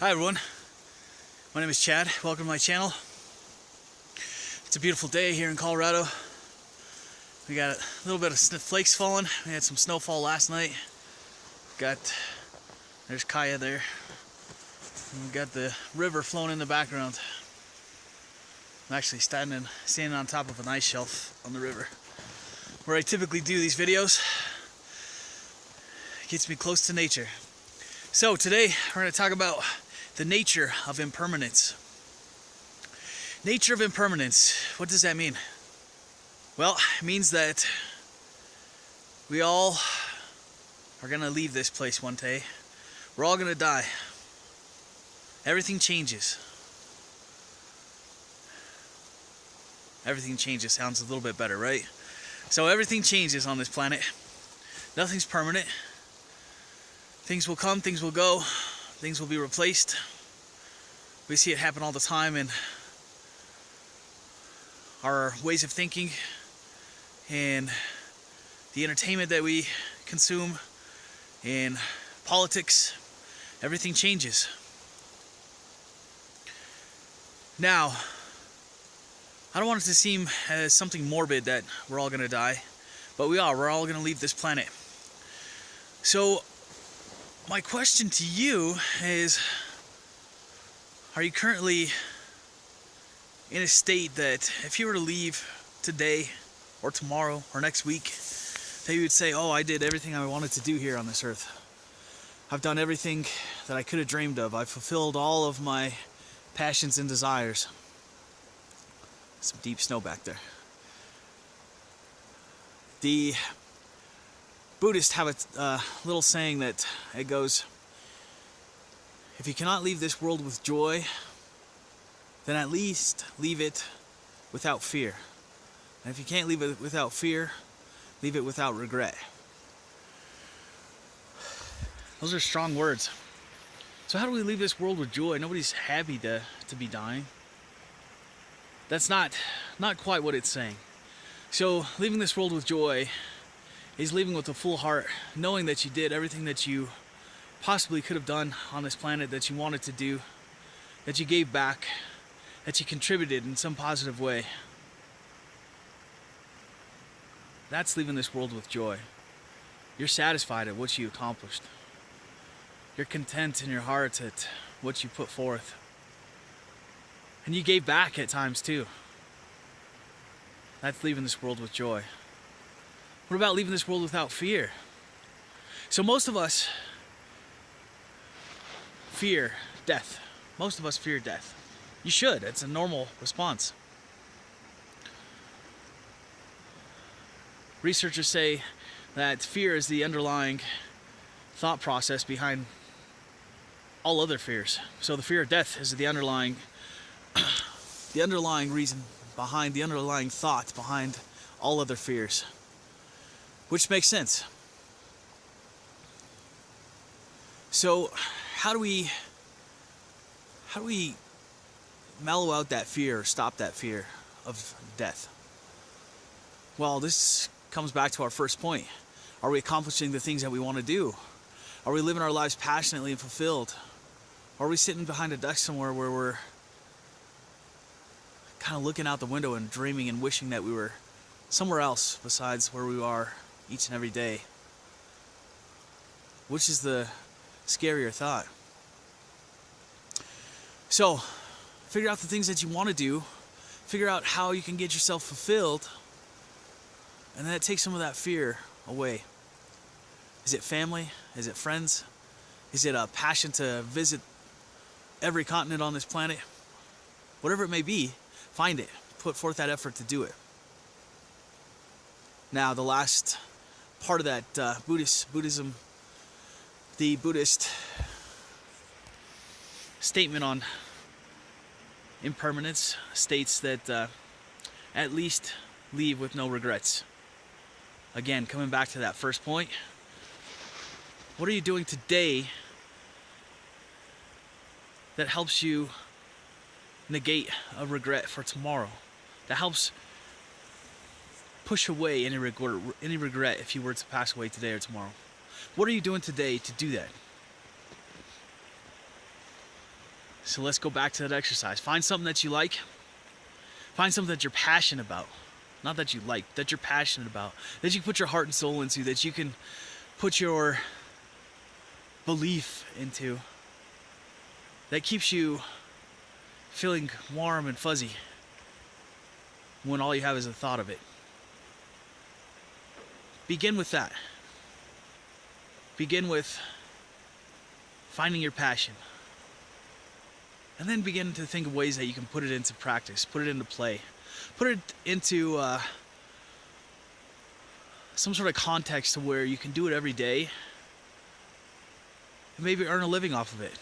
Hi everyone, my name is Chad. Welcome to my channel. It's a beautiful day here in Colorado. We got a little bit of flakes falling. We had some snowfall last night. There's Kaya there. And we got the river flowing in the background. I'm actually standing on top of an ice shelf on the river, where I typically do these videos. It gets me close to nature. So today we're going to talk about the nature of impermanence. Nature of impermanence, what does that mean? Well, it means that we all are going to leave this place one day. We're all going to die. Everything changes. Everything changes sounds a little bit better, right? So everything changes on this planet. Nothing's permanent. Things will come, things will go, things will be replaced. We see it happen all the time in our ways of thinking and the entertainment that we consume, in politics. Everything changes. Now, I don't want it to seem as something morbid that we're all going to die, but we are. We're all going to leave this planet. So, my question to you is, are you currently in a state that if you were to leave today or tomorrow or next week, that you would say, oh, I did everything I wanted to do here on this earth. I've done everything that I could have dreamed of. I've fulfilled all of my passions and desires. Some deep snow back there. The Buddhists have a little saying that it goes, if you cannot leave this world with joy, then at least leave it without fear. And if you can't leave it without fear, leave it without regret. Those are strong words. So how do we leave this world with joy? Nobody's happy to be dying. That's not quite what it's saying. So leaving this world with joy is leaving with a full heart, knowing that you did everything that you possibly could have done on this planet, that you wanted to do, that you gave back, that you contributed in some positive way. That's leaving this world with joy. You're satisfied at what you accomplished. You're content in your heart at what you put forth. And you gave back at times too. That's leaving this world with joy. What about leaving this world without fear? So most of us fear death. Most of us fear death. You should. It's a normal response. Researchers say that fear is the underlying thought process behind all other fears. So the fear of death is the underlying reason behind, the underlying thought behind all other fears. Which makes sense. So how do we mellow out that fear, or stop that fear of death? Well, this comes back to our first point. Are we accomplishing the things that we want to do? Are we living our lives passionately and fulfilled? Or are we sitting behind a desk somewhere where we're kind of looking out the window and dreaming and wishing that we were somewhere else besides where we are each and every day? Which is the scarier thought? So, figure out the things that you want to do. Figure out how you can get yourself fulfilled. And then it takes some of that fear away. Is it family? Is it friends? Is it a passion to visit every continent on this planet? Whatever it may be, find it. Put forth that effort to do it. Now, the last part of that Buddhism, the Buddhist statement on impermanence states that at least leave with no regrets. Again, coming back to that first point, what are you doing today that helps you negate a regret for tomorrow? That helps push away any regret if you were to pass away today or tomorrow. What are you doing today to do that? So let's go back to that exercise. Find something that you like. Find something that you're passionate about. Not that you like, that you're passionate about. That you can put your heart and soul into. That you can put your belief into. That keeps you feeling warm and fuzzy when all you have is a thought of it. Begin with that. Begin with finding your passion. And then begin to think of ways that you can put it into practice, put it into play, put it into some sort of context to where you can do it every day and maybe earn a living off of it.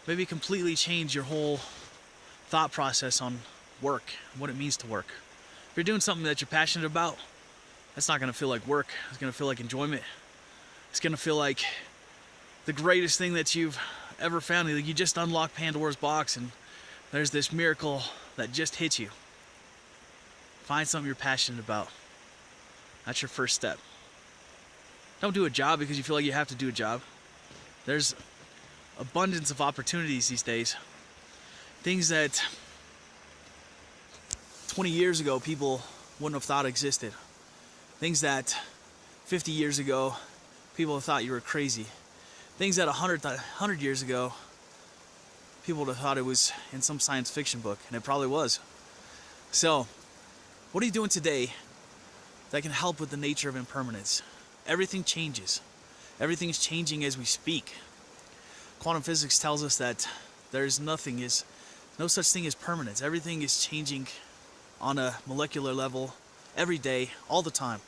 Maybe completely change your whole thought process on work, what it means to work. If you're doing something that you're passionate about, that's not going to feel like work. It's going to feel like enjoyment. It's going to feel like the greatest thing that you've ever found. Like you just unlocked Pandora's box and there's this miracle that just hits you. Find something you're passionate about. That's your first step. Don't do a job because you feel like you have to do a job. There's abundance of opportunities these days. Things that 20 years ago people wouldn't have thought existed. Things that 50 years ago people thought you were crazy. Things that 100 years ago people would have thought it was in some science fiction book, and it probably was. So, what are you doing today that can help with the nature of impermanence? Everything changes. Everything is changing as we speak. Quantum physics tells us that there's no such thing as permanence. Everything is changing on a molecular level every day, all the time.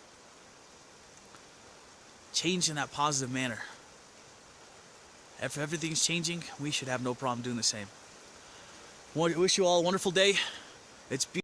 Change in that positive manner. If everything's changing, we should have no problem doing the same. I wish you all a wonderful day. It's beautiful.